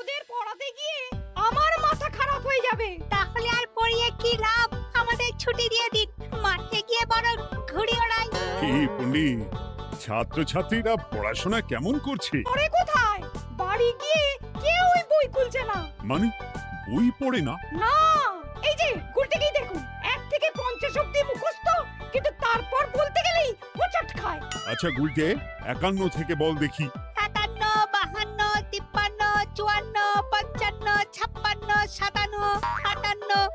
তোদের পড়াতে গিয়ে আমার মাথা খারাপ হয়ে যাবে। তাহলে আর পড়িয়ে কি লাভ? আমাদের ছুটি দিয়ে দিন, মাঠে গিয়ে বরং ঘুড়ি ওড়াই। কি পণ্ডিত, ছাত্রছাত্রীরা পড়াশোনা কেমন করছে? পড়ে কোথায়? বাড়ি গিয়ে কেউই বই খুলছে না। মানে বই পড়ে না? না, এই যে গুলটেকেই দেখুন, 1 থেকে 50 অবধি মুখস্থ, কিন্তু তারপর বলতে গেলেই হোঁচট খায়। আচ্ছা গুলটে, 51 থেকে বল দেখি। 57, 52, 53, 54, 55, 56, 57, 58,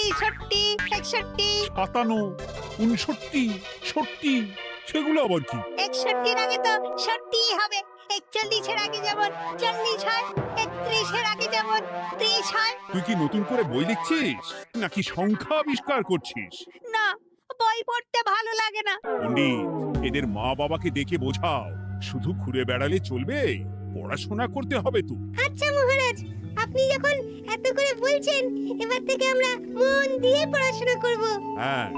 59, 60, 61। 57, 59, 60, সেগুলো আবার কি? 61 আগে তো 60 হবে। 41 এর আগে যেমন 40 হয়, 31 এর আগে যেমন 30 হয়। তুই কি নতুন করে বই লিখছিস নাকি সংখ্যা আবিষ্কার করছিস? না, বই পড়তে ভালো লাগে না। পণ্ডিত, এদের মা বাবাকে ডেকে বোঝাও, শুধু ঘুরে বেড়ালে চলবে, পড়াশোনা করতে হবে তো। আচ্ছা মহারাজ, আপনি যখন এত করে বলছেন, এবার থেকে আমরা মন দিয়ে পড়াশোনা করব। হ্যাঁ,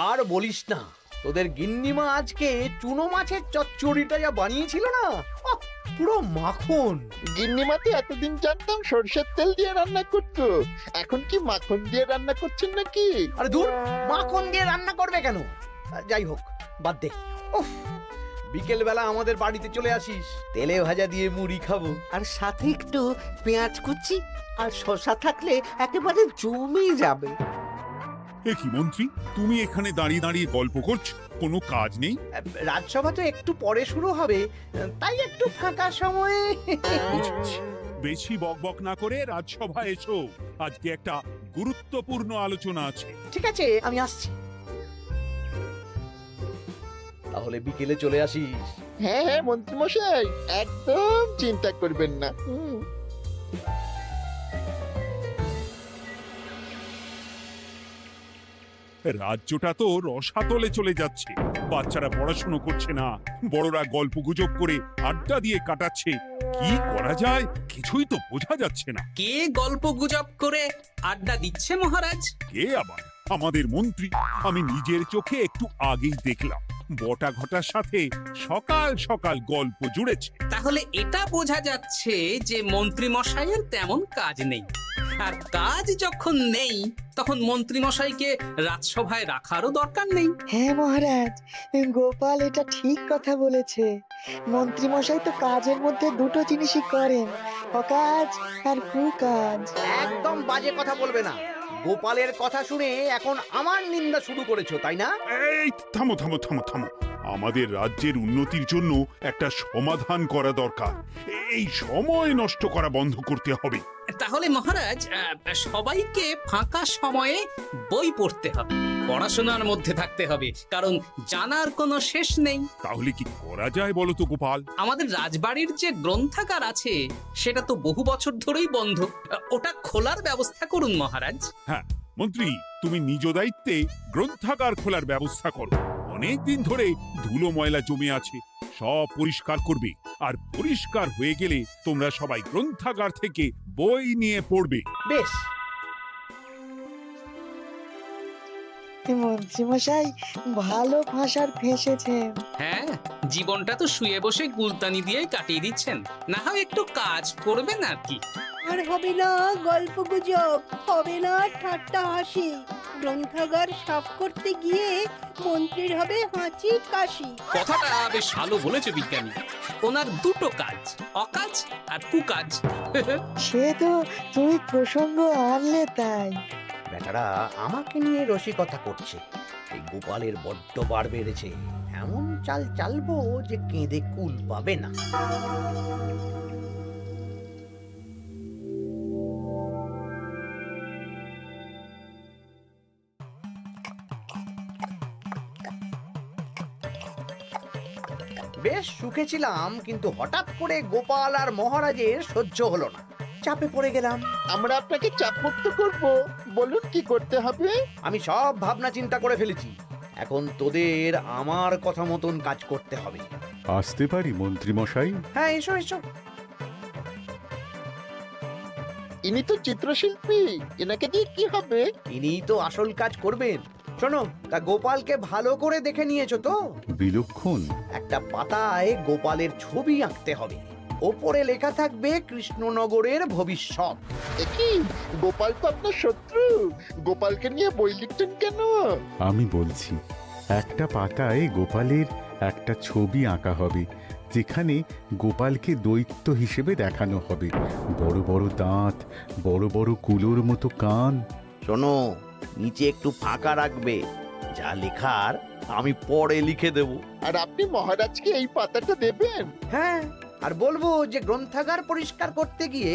আর বলিস না, তোদের গিন্নিমা আজকে চুনো মাছের চচ্চড়িটা যা বানিয়েছিল না, আহ, পুরো মাখন। গিন্নিমাতে এতদিন জানতাম সরষের তেল দিয়ে রান্না করতো, এখন কি মাখন দিয়ে রান্না করছেন নাকি? আরে দূর, মাখন দিয়ে রান্না করবে কেন? যাই হোক, বাদ দে। উফ, বিকেল বেলা আমাদের বাড়িতে চলে আসিস, তেলে ভাজা দিয়ে মুড়ি খাবো। আর সাথে একটু পেঁয়াজ কুচি আর শসা থাকলে একেবারে জমে যাবে। এ কি মন্ত্রী, তুমি এখানে দাঁড়িয়ে দাঁড়িয়ে গল্প করছো, কোনো কাজ নেই? রাজসভা তো একটু পরে শুরু হবে, তাই একটু ফাঁকা সময়ে। বুঝেছি। বেশি বকবক না করে রাজসভায় এসো, আজকে একটা গুরুত্বপূর্ণ আলোচনা আছে। ঠিক আছে, আমি আসছি। তাহলে বিকেলে চলে আসিস। হ্যাঁ হ্যাঁ মন্ত্রী মশাই, একদম চিন্তা করবেন না। রাজ্যটা তো রসাতলে চলে যাচ্ছে, বাচ্চারা পড়াশুনো করছে না, বড়রা গল্প গুজব করে আড্ডা দিয়ে কাটাচ্ছে। কি করা যায় কিছুই তো বোঝা যাচ্ছে না। কে গল্প গুজব করে আড্ডা দিচ্ছে মহারাজ? কে আবার? আমাদের মন্ত্রী। আমি নিজের চোখে একটু আগেই দেখলাম, বটা ঘটার সাথে সকাল সকাল গল্প জুড়েছে। তাহলে এটা বোঝা যাচ্ছে যে মন্ত্রী মশাইয়ের তেমন কাজ নেই, আর কাজ যখন নেই তখন মন্ত্রী মশাইকে রাজসভায় রাখারও দরকার নেই। হ্যাঁ মহারাজ, গোপাল এটা ঠিক কথা বলেছে। মন্ত্রী মশাই তো কাজের মধ্যে দুটো জিনিসই করেন, অকাজ আর কুকাজ। একদম বাজে কথা বলবে না। গোপালের কথা শুনে এখন আমার নিন্দা শুরু করেছো, তাই না? এই থামো থামো থামো থামো, আমাদের রাজ্যের উন্নতির জন্য একটা সমাধান করা দরকার। এই সময় নষ্ট করা বন্ধ করতে হবে। তাহলে মহারাজ, সবাইকে ফাঁকা সময়ে বই পড়তে হবে, পড়াশোনার মধ্যে থাকতে হবে, কারণ জানার কোনো শেষ নেই। তাহলে কি করা যায় বলো তো গোপাল? আমাদের রাজবাড়ির যে গ্রন্থাগার আছে সেটা তো বহু বছর ধরেই বন্ধ, ওটা খোলার ব্যবস্থা করুন মহারাজ। হ্যাঁ মন্ত্রী, তুমি নিজ দায়িত্বে গ্রন্থাগার খোলার ব্যবস্থা করো। অনেক দিন ধরে ধুলো ময়লা জমে আছে, সব পরিষ্কার করবে, আর পরিষ্কার হয়ে গেলে তোমরা সবাই গ্রন্থাগার থেকে বই নিয়ে পড়বে। বেশ। মন্ত্রী মশাই ভালো ভাষার ফেঁসেছেন। হ্যাঁ, জীবনটা তো শুয়ে বসে গুলতানি দিয়েই কাটিয়ে দিচ্ছেন, না হয় একটু কাজ করবেন আর কি। আর হবে না গল্প গুজব, হবে না ঠাট্টা হাসি। গ্রন্থাগার সাফ করতে গিয়ে মন্ত্রীর হবে হাঁচি কাশি। কথাটা বেশ ভালো বলেছে বিজ্ঞানী। ওনার দুটো কাজ, অকাজ আর কুকাজ। সে তো তুমি প্রসঙ্গ আনলে তাই। বেটারা আমাকে নিয়ে রসিকতা করছে। এই গোপালের বড্ড বার বেড়েছে, এমন চাল চালবো যে কেঁদে কুল পাবে না। বেশ সুখে ছিলাম, কিন্তু হঠাৎ করে গোপাল আর মহারাজের সহ্য হলো না, চাপে পড়ে গেলাম। আমরা আপনাকে চাপমুক্ত করব, বলুন কি করতে হবে? আমি সব ভাবনা চিন্তা করে ফেলেছি, এখন তোদের আমার কথা মতন কাজ করতে হবে। আসতে পারি মন্ত্রী মশাই? হ্যাঁ, এসো এসো। ইনি তো চিত্রশিল্পী, এনাকে দিয়ে কি হবে? ইনিই তো আসল কাজ করবেন। শোনো, তা গোপালকে ভালো করে দেখে নিয়েছো তো? বিলক্ষণ। একটা পাতায় গোপালের ছবি আঁকতে হবে, ওপরে লেখা থাকবে কৃষ্ণনগরের ভবিষ্যৎ। কি গোপাল তো আপনার শত্রু, গোপালকে নিয়ে বই লিখতেন কেন? আমি বলছি, একটা পাতায় গোপালের একটা ছবি আঁকা হবে, যেখানে গোপালকে দৈত্য হিসেবে দেখানো হবে। বড় বড় দাঁত, বড় বড় কুলোর মতো কান। শোনো, নিচে একটু ফাঁকা রাখবে, যা লেখার আমি পরে লিখে দেব। আর আপনি মহারাজকে এই পাতাটা দেবেন? হ্যাঁ, আর বলবো যে গ্রন্থাগার পরিষ্কার করতে গিয়ে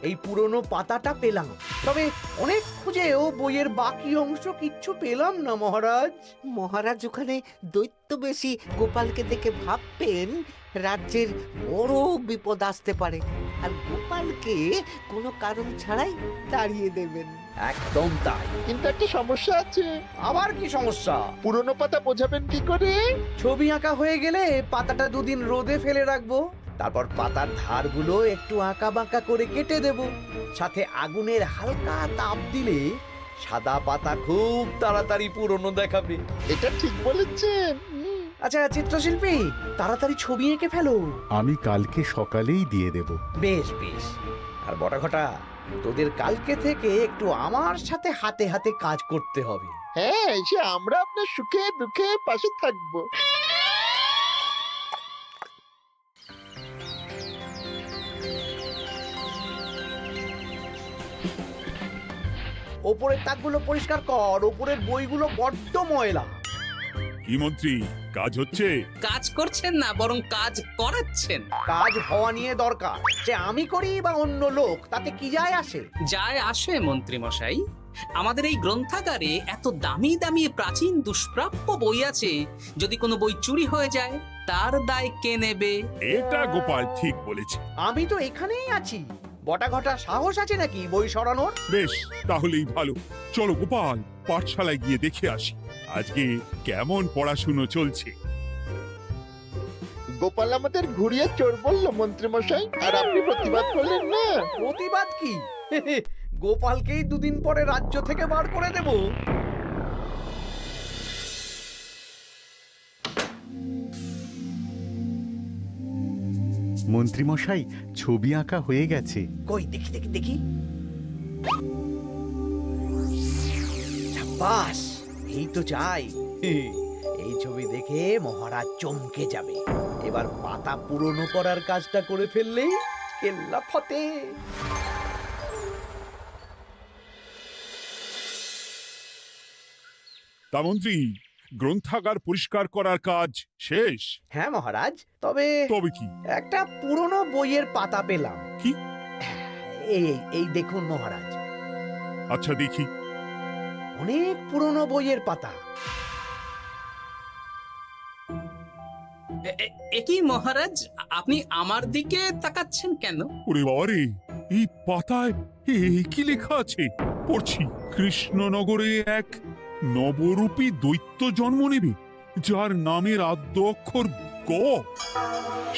এই পুরনো পাতাটা পেলাম, তবে অনেক খুঁজেও বইয়ের বাকি অংশ কিচ্ছু পেলাম না মহারাজ। মহারাজ ওখানে দৈত্য বেশি গোপালকে দেখে ভাববেন রাজ্যের বড় বিপদ আসতে পারে, আর গোপালকে কোনো কারণ ছাড়াই তাড়িয়ে দেবেন। একদম তাই। কিন্তু একটা সমস্যা আছে। আবার কি সমস্যা? পুরনো পাতা বোঝাবেন কি করে? ছবি আঁকা হয়ে গেলে পাতাটা দুদিন রোদে ফেলে রাখবো, তারপর পাতার ধারগুলো একটু আঁকা বাঁকা করে কেটে দেব, সাথে আগুনের হালকা তাপ দিলে সাদা পাতা খুব তাড়াতাড়ি পুরনো দেখাবে। এটা ঠিক বলেছেন। আচ্ছা চিত্রশিল্পী, তাড়াতাড়ি ছবি এঁকে ফেলো। আমি কালকে সকালেই দিয়ে দেব। বেশ বেশ। আর বটাঘটা, তোদের কালকে থেকে একটু আমার সাথে হাতে হাতে কাজ করতে হবে। হ্যাঁ, সে আমরা আপনার সুখে দুঃখে পাশে থাকবো। ওপরের তাকগুলো পরিষ্কার কর, ওপরের বইগুলো বড্ড ময়লা। কি মন্ত্রী, কাজ হচ্ছে? কাজ করছেন না, বরং কাজ করাচ্ছেন। কাজ হওয়া নিয়ে দরকার, সে আমি করি বা অন্য লোক, তাতে কি যায় আসে? যায় আসে মন্ত্রী মশাই। আমাদের এই গ্রন্থাগারে এত দামি দামি প্রাচীন দুষ্প্রাপ্য বই আছে, যদি কোনো বই চুরি হয়ে যায় তার দায় কে নেবে? এটা গোপাল ঠিক বলেছে। আমি তো এখানেই আছি, বটাঘটা সাহস আছে নাকি বই সরানোর? বেশ, তাহলেই ভালো। চলো গোপাল, পাঠশালায় গিয়ে দেখে আসি আজকে কেমন পড়াশুনো চলছে। গোপাল আমাদের ঘুরিয়ে চোর বললো মন্ত্রী মশাই, আর আপনি প্রতিবাদ করলেন না। প্রতিবাদ কি? গোপালকেই দুদিন পরে রাজ্য থেকে বার করে দেব। মন্ত্রীমশাই, ছবি আঁকা হয়ে গেছে। কই দেখি দেখি দেখি। বাস, এই তো চাই। এই ছবি দেখে মহারাজ চমকে যাবে। এবার পাতা পুরনো করার কাজটা করে ফেললেই কেল্লা ফতে। তা মন্ত্রী, গ্রন্থাগার পরিষ্কার করার কাজ শেষ? হ্যাঁ মহারাজ, তবে তবে কি? একটা পুরনো বইয়ের পাতা পেলাম। কি? এই এই দেখুন মহারাজ, আচ্ছা দেখি। অনেক পুরনো বইয়ের পাতা। একই মহারাজ, আপনি আমার দিকে তাকাচ্ছেন কেন? ওরে বাবারে, এই পাতায় কি লেখা আছে? পড়ছি, কৃষ্ণনগরে এক নবরূপী দৈত্য জন্ম নেবে, যার নামের আদ্য অক্ষর গ।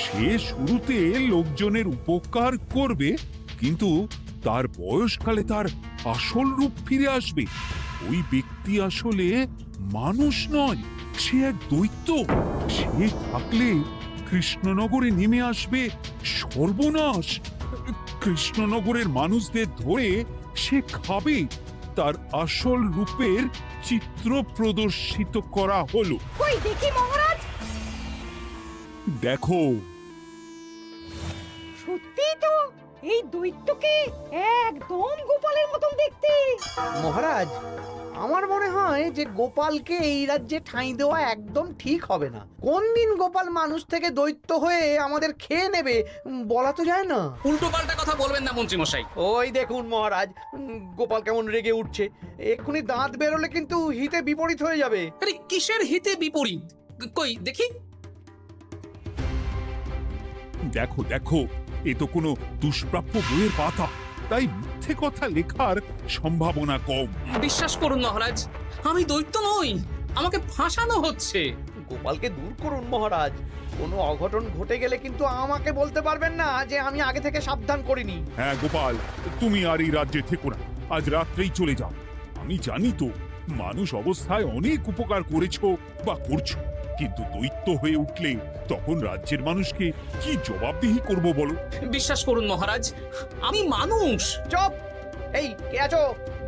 সে শুরুতে লোকজনের উপকার করবে, কিন্তু তার বয়সকালে তার আসল রূপ ফিরে আসবে। ওই ব্যক্তি আসলে মানুষ নয়, সে এক দৈত্য। সে থাকলে কৃষ্ণনগরে নেমে আসবে সর্বনাশ। কৃষ্ণনগরের মানুষদের ধরে সে খাবে। তার আসল রূপের চিত্র প্রদর্শিত করা হলো। কই দেখি মহারাজ। দেখো, সত্যি তো, এই দৈত্যকে একদম গোপালের মতন দেখতে। মহারাজ, আমার মনে হয় যে গোপালকে এই রাজ্যে ঠাঁই দেওয়া একদম ঠিক হবে না। কোন দিন গোপাল মানুষ থেকে দৈত্য হয়ে আমাদের খেয়ে নেবে বলা তো যায় না। উল্টো পাল্টা কথা বলবেন না মন্ত্রী মশাই। ওই দেখুন মহারাজ, গোপাল কেমন রেগে উঠছে। এক্ষুনি দাঁত বেরোলে কিন্তু হিতে বিপরীত হয়ে যাবে। আরে কিসের হিতে বিপরীত? কই দেখি। দেখো দেখো, এ তো কোনো দুষ্প্রাপ্য বইয়ের পাতা, তাই মিথ্যে কথা লেখার সম্ভাবনা কম। বিশ্বাস করুন মহারাজ, আমি দৈত্য নই, আমাকে ফাঁসানো হচ্ছে। গোপালকে দূর করুন মহারাজ। কোনো অঘটন ঘটে গেলে কিন্তু আমাকে বলতে পারবেন না যে আমি আগে থেকে সাবধান করিনি। হ্যাঁ গোপাল, তুমি আর এই রাজ্যে থেকো না, আজ রাত্রেই চলে যাও। আমি জানি তো মানুষ অবস্থায় অনেক উপকার করেছো বা করছো, কিন্তু দৈত্য হয়ে উঠলে তখন রাজ্যের মানুষকে কি জবাবদিহি করব বলো? বিশ্বাস করুন মহারাজ, আমি মানুষ। চুপ! এই কে আছো?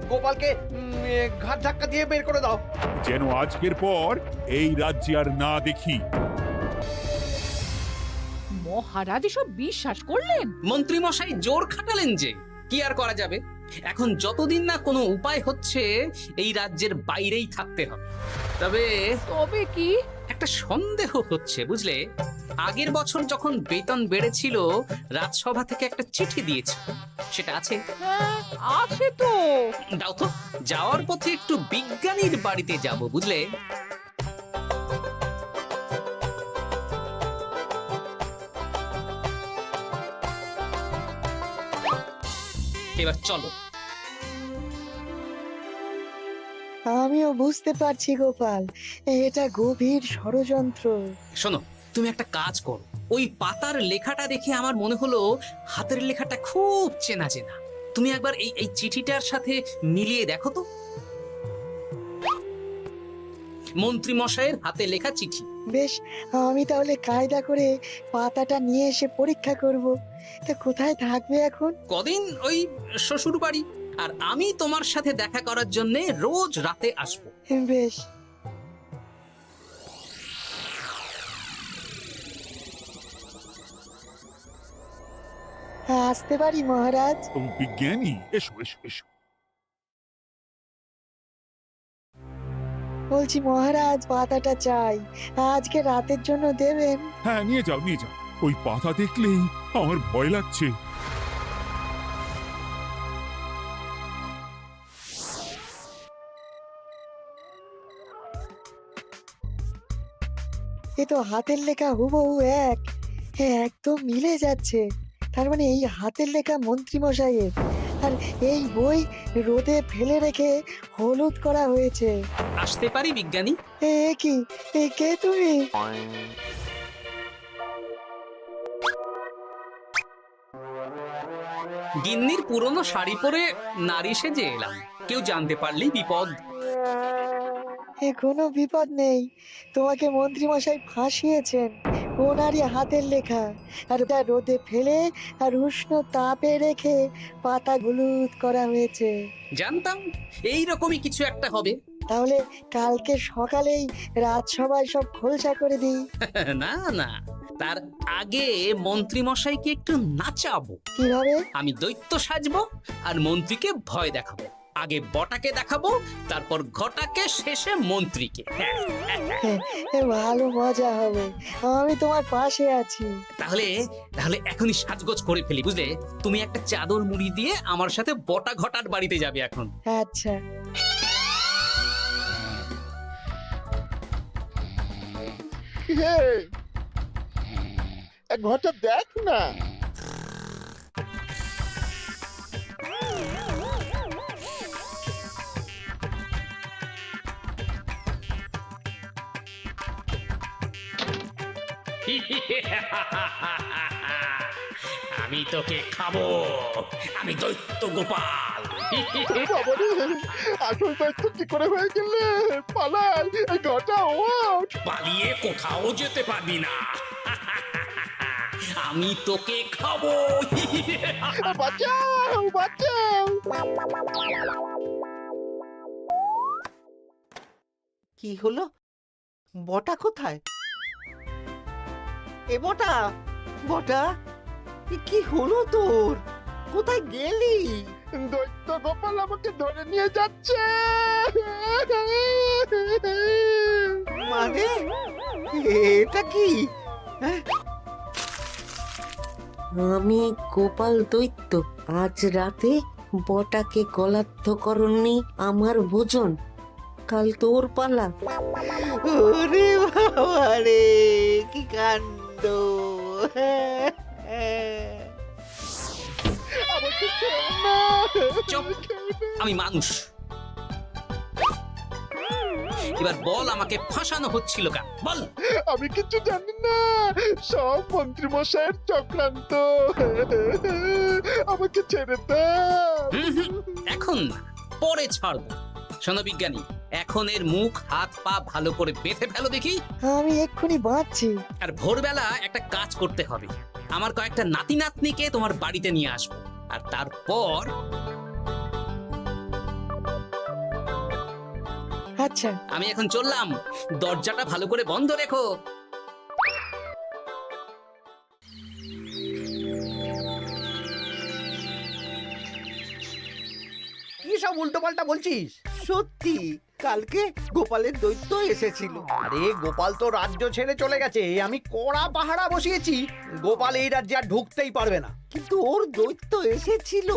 গোপালকে ঘাট ধাক্কা দিয়ে বের করে দাও। যেন আজকের পর এই রাজ্যে আর না দেখি। মহারাজ এসব বিশ্বাস করলেন? মন্ত্রী মশাই জোর খাটালেন যে, কি আর করা যাবে। এখন যতদিন না কোনো উপায় হচ্ছে, এই রাজ্যের বাইরেই থাকতে হবে। তবে কি? একটা সন্দেহ হচ্ছে বুঝলে। আগের বছর যখন বেতন বেড়েছিল, রাজসভা থেকে একটা চিঠি দিয়েছে, সেটা আছে? হ্যাঁ, আছে তো। দাও তো, যাওয়ার পথে একটু বিজ্ঞানীর বাড়িতে যাব বুঝলে। এবার চলো। আমিও বুঝতে পারছি গোপাল, এটা গভীর ষড়যন্ত্র। শোনো, তুমি একটা কাজ করো। ওই পাতার লেখাটা দেখে আমার মনে হলো হাতের লেখাটা খুব চেনা চেনা। তুমি একবার এই চিঠিটার সাথে মিলিয়ে দেখো তো। মন্ত্রী মশাইয়ের হাতে লেখা চিঠি। বেশ, আমি তাহলে কায়দা করে পাতাটা নিয়ে এসে পরীক্ষা করব। তা কোথায় থাকবে এখন? কদিন ওই শ্বশুর বাড়ি, আর আমি তোমার সাথে দেখা করার জন্য রোজ রাতে আসবো। বেশ। আসতে পারি মহারাজ? বিজ্ঞানী, এসো এসো এসো। বলছি মহারাজ, পাতাটা চাই, আজকে রাতের জন্য দেবেন? হ্যাঁ, নিয়ে যাও নিয়ে যাও। ওই পাতা দেখলেই আমার ভয় লাগছে। এ তো হাতের লেখা হুবহু এক। একদম মিলে যাচ্ছে। তার মানে এই হাতের লেখা মন্ত্রী মশাইয়ের, আর এই বই রোদে ফেলে রেখে হলুদ করা হয়েছে। আসতে পারি বিজ্ঞানী? এ কি, এ কে তুমি? গিন্নির পুরনো শাড়ি পরে নারী সেজে এলাম, কেউ জানতে পারলেই বিপদ। এ কোনো বিপদ নেই, তোমাকে মন্ত্রী মশাই ফাঁসিয়েছেন। ওনারই হাতের লেখা, আর ওটা রোদে ফেলে আর উষ্ণ তাপে রেখে পাতা হলুদ করা হয়েছে। জানতাম এইরকমই কিছু একটা হবে। তাহলে কালকে সকালেই রাজসভায় সব খোলসা করে দিই। না না, তার আগে মন্ত্রী মশাইকে একটু নাচাবো। কিভাবে? আমি দৈত্য সাজবো আর মন্ত্রীকে ভয় দেখাবো। আগে বটাকে দেখাবো, তারপর ঘটাকে, শেষে মন্ত্রীকে। ভালো মজা হবে, আমি তোমার পাশে আছি। তাহলে তাহলে এখনই সাজগোজ করে ফেলি বুঝলে। তুমি একটা চাদর মুড়ি দিয়ে আমার সাথে বটা ঘটার বাড়িতে যাবে এখন। আচ্ছা। হে, এক ঘটা দেখ না। আমি তোকে খাবো, আমি দৈত্য গোপাল। বাবারে, আসল দায়িত্ব কি করে হয়ে গেলে? পালাই, এই ঘটা ওঠ। পালিয়ে কোথাও যেতে পারবি না, আমি তোকে খাবো। বাঁচাও বাঁচাও। কি হলো? বটা কোথায়? এ বটা, বটা, এ কি হলো তোর? কোথায় গেলি? দৈত্য গোপাল আমাকে ধরে নিয়ে যাচ্ছে। মানে এটা কি? আমি গোপাল দৈত্য, আজ রাতে বটাকে গলার্ধকরণী আমার ভোজন, কাল তোর পালা। ওরে বাবা রে, কি কাণ্ড! আমাকে খেও না। চুপ, আমি মানুষ। এবার বল, আমাকে ফাঁসানো হচ্ছিল কেন? বল। আমি কিছু জানি না, সব মন্ত্রী মশাইয়ের চক্রান্ত। আমাকে ছেড়ে দাও। এখন না, পরে ছাড়বো। শোনো বিজ্ঞানী, এখন এর মুখ হাত পা ভালো করে বেঁধে ফেলো দেখি। আমি এক্ষুনি বাঁচছি। আর ভোরবেলা একটা কাজ করতে হবে, আমার কয়েকটা নাতি নাতনিকে তোমার বাড়িতে নিয়ে আসবো, আর তারপর আচ্ছা, আমি এখন চললাম, দরজাটা ভালো করে বন্ধ রেখো। কি সব উল্টো পাল্টা বলছিস? সত্যি কালকে গোপালের দৈত্য এসেছিল। আরে গোপাল তো রাজ্য ছেড়ে চলে গেছে, আমি কড়া পাহারা বসিয়েছি। গোপাল এই রাজ্যে আর ঢুকতেই পারবে না। কিন্তু ওর দৈত্য এসেছিল।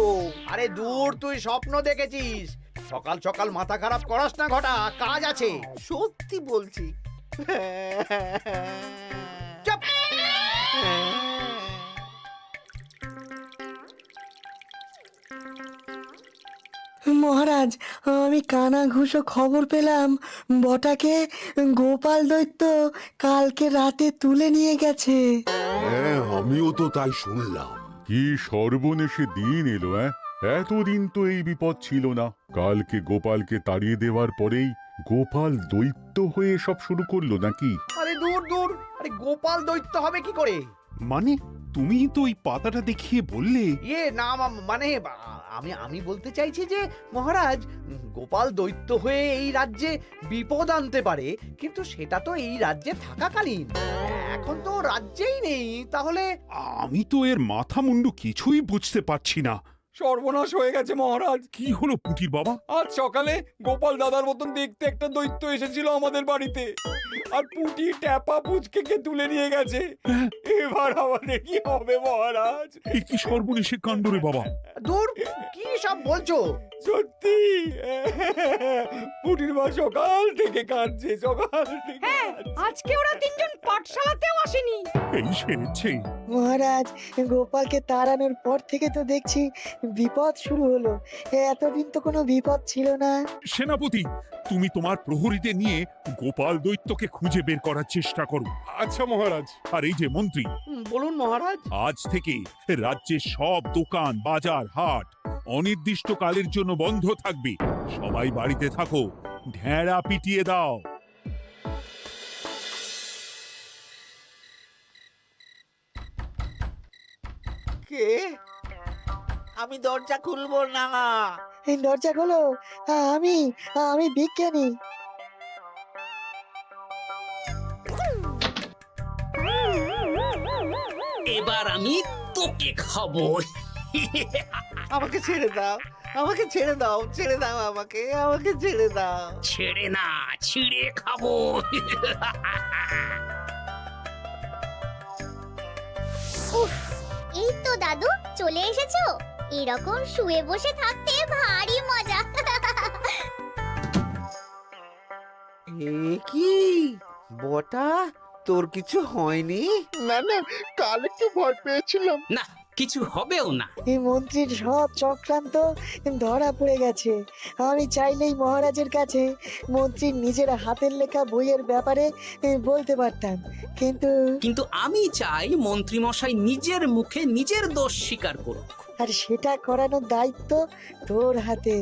আরে দূর, তুই স্বপ্ন দেখেছিস। সকাল সকাল মাথা খারাপ করাস না ঘটা, কাজ আছে। সত্যি বলছি। চুপ! মহারাজ, আমি কানা ঘুষো খবর পেলাম বটাকে গোপাল দৈত্য কালকে রাতে তুলে নিয়ে গেছে। হ্যাঁ, আমিও তো তাই শুনলাম। কি সর্বনেশে দিন এলো! এতদিন তো এই বিপদ ছিল না। কালকে গোপালকে তাড়িয়ে দেওয়ার পরেই গোপাল দৈত্য হয়ে সব শুরু করলো নাকি? আরে দূর দূর, আরে গোপাল দৈত্য হবে কি করে? মানে তুমি তো ওই পাতাটা দেখিয়ে বললে। না মানে আমি বলতে চাইছি যে মহারাজ, গোপাল দৈত্য হয়ে এই রাজ্যে বিপদ আনতে পারে, কিন্তু সেটা তো এই রাজ্যে থাকাকালীন। এখন তো রাজ্যেই নেই, তাহলে আমি তো এর মাথা মুন্ডু কিছুই বুঝতে পারছি না। সর্বনাশ হয়ে গেছে মহারাজ। কি হলো পুটির বাবা? আজ সকালে গোপাল দাদার মতন দেখতে একটা দৈত্য এসেছিল আমাদের বাড়িতে, আর পুটি ট্যাপা পুচকে তুলে নিয়ে গেছে। এবার আমাদের কি হবে মহারাজ? এ কি সর্বনেশে কাণ্ড রে বাবা! দূর, কি সব বলছো? সত্যি পুটির মা সকাল থেকে কাঁদছে, সকাল থেকে। হ্যাঁ, আজকে ওরা তিনজন পাঠশালাতেও আসেনি। এই সেরেছে। মহারাজ, গোপালকে তাড়ানোর পর থেকে তো দেখছি বিপদ শুরু হলো। এতদিন তো কোনো বিপদ ছিল না। সেনাপতি, তুমি তোমার প্রহরীদের নিয়ে গোপাল দৈত্যকে খুঁজে বের করার চেষ্টা করো। আচ্ছা মহারাজ। আর এই যে মন্ত্রী, বলুন মহারাজ। আজ থেকে রাজ্যের সব দোকান, বাজার, হাট অনির্দিষ্টকালের জন্য বন্ধ থাকবে। সবাই বাড়িতে থাকো, ঢেঁড়া পিটিয়ে দাও। কে? আমি দরজা খুলবো না। এই দরজা খোলো, আমি আমি বিজ্ঞানী। এবার আমি তোকে খাবো। আমাকে ছেড়ে দাও, আমাকে ছেড়ে দাও, ছেড়ে দাও, আমাকে আমাকে ছেড়ে দাও। ছেড়ে না, ছিঁড়ে খাবো। এই তো দাদু চলে এসেছো। এরকম শুয়ে বসে থাকতে ভারী মজা। এ কি বটা, তোর কিছু হয়নি? না না, কাল একটু ভয় পেয়েছিলাম। না, কিছু হবেও না। এই মন্ত্রীর সব চক্রান্ত ধরা পড়ে গেছে। আমি চাইলেই মহারাজের কাছে মন্ত্রীর নিজের হাতের লেখা বইয়ের ব্যাপারে বলতে পারতাম, কিন্তু কিন্তু আমি চাই মন্ত্রী মশাই নিজের মুখে নিজের দোষ স্বীকার করুক। আর সেটা করানোর দায়িত্ব তোর হাতে।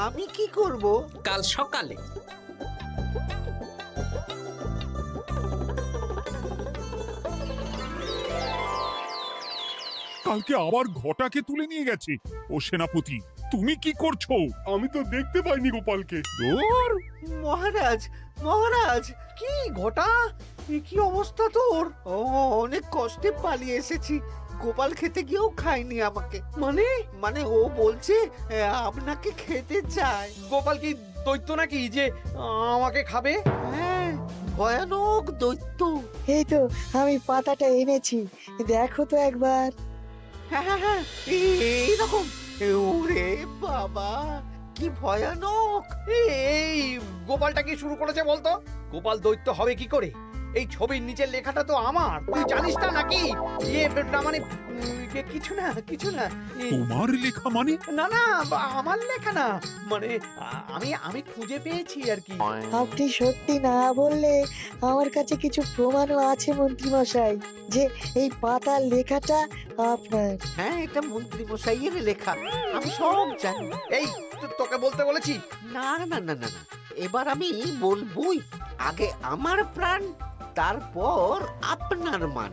আমি কি করব? কাল সকালে কালকে আবার ঘটাকে তুলে নিয়ে গেছে। ও সেনাপতি, তুমি কি করছো? আমি তো দেখতে পাইনি গোপালকে। দূর! মহারাজ, মহারাজ, কি ঘটা, এ কি অবস্থা তোর? ও অনেক কষ্টে পালিয়ে এসেছি। গোপাল খেতে গিয়েও খায়নি আমাকে। মানে মানে ও বলছে আপনাকে খেতে চায়। গোপাল কি দৈত্য নাকি যে আমাকে খাবে? হ্যাঁ, ভয়ানক দৈত্য। এই তো আমি পাতাটা এনেছি, দেখো তো একবার। হ্যাঁ হ্যাঁ হ্যাঁ, এইরকম। ওরে বাবা, কি ভয়ানক! এই গোপালটা কি শুরু করেছে বলতো? গোপাল দৈত্য হবে কি করে? এই ছবির নিচের লেখাটা তো আমার, তুই জানিস না নাকি? না মানে কিছু না, কিছু না। তোমার লেখা মানে? না না, আমার লেখা না, মানে আমি খুঁজে পেয়েছি আর কি। আপনি সত্যি না বললে আমার কাছে কিছু প্রমাণও আছে মন্ত্রী মশাই, যে এই পাতার লেখাটা আপনার। হ্যাঁ, এটা মন্ত্রী মশাইয়ের লেখা, আমি সব জানি। এই তোকে বলতে বলেছি। না না না না না, এবার আমি বলবই, আগে আমার প্রাণ, তারপর আপনার মান।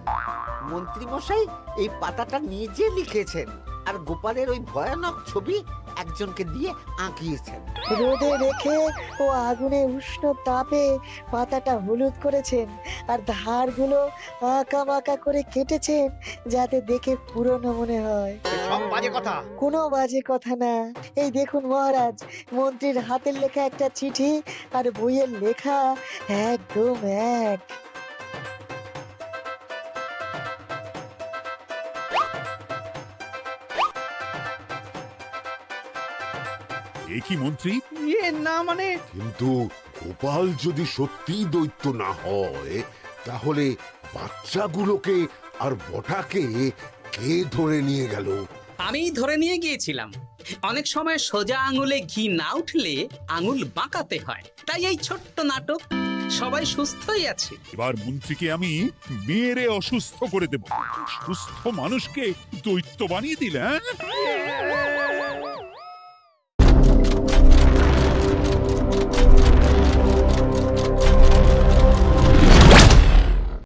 মন্ত্রী মশাই এই পাতাটা নিজে লিখেছেন আর গোপালের ওই ভয়ানক ছবি একজনকে দিয়ে আঁকিয়েছেন। রোদে রেখে ও আগুনে উষ্ণ তাপে পাতাটা হলুদ করেছেন আর ধারগুলো আঁকা বাঁকা করে কেটেছেন যাতে দেখে পুরনো মনে হয়। সব বাজে কথা। কোনো বাজে কথা না। এই দেখুন মহারাজ, মন্ত্রীর হাতের লেখা একটা চিঠি আর বইয়ের লেখা একদম এক। এ কি মন্ত্রী? ইয়ে না মানে কিন্তু গোপাল যদি সত্যিই দৈত্য না হয় তাহলে বাচ্চাগুলোকে আর বটাকে কে ধরে নিয়ে গেল? আমি ধরে নিয়ে গিয়েছিলাম। অনেক সময় সোজা আঙুলে ঘি না উঠলে আঙুল বাঁকাতে হয়, তাই এই ছোট্ট নাটক। সবাই সুস্থই আছে। এবার মন্ত্রীকে আমি মেরে অসুস্থ করে দেব। সুস্থ মানুষকে দৈত্য বানিয়ে দিলে, হ্যাঁ?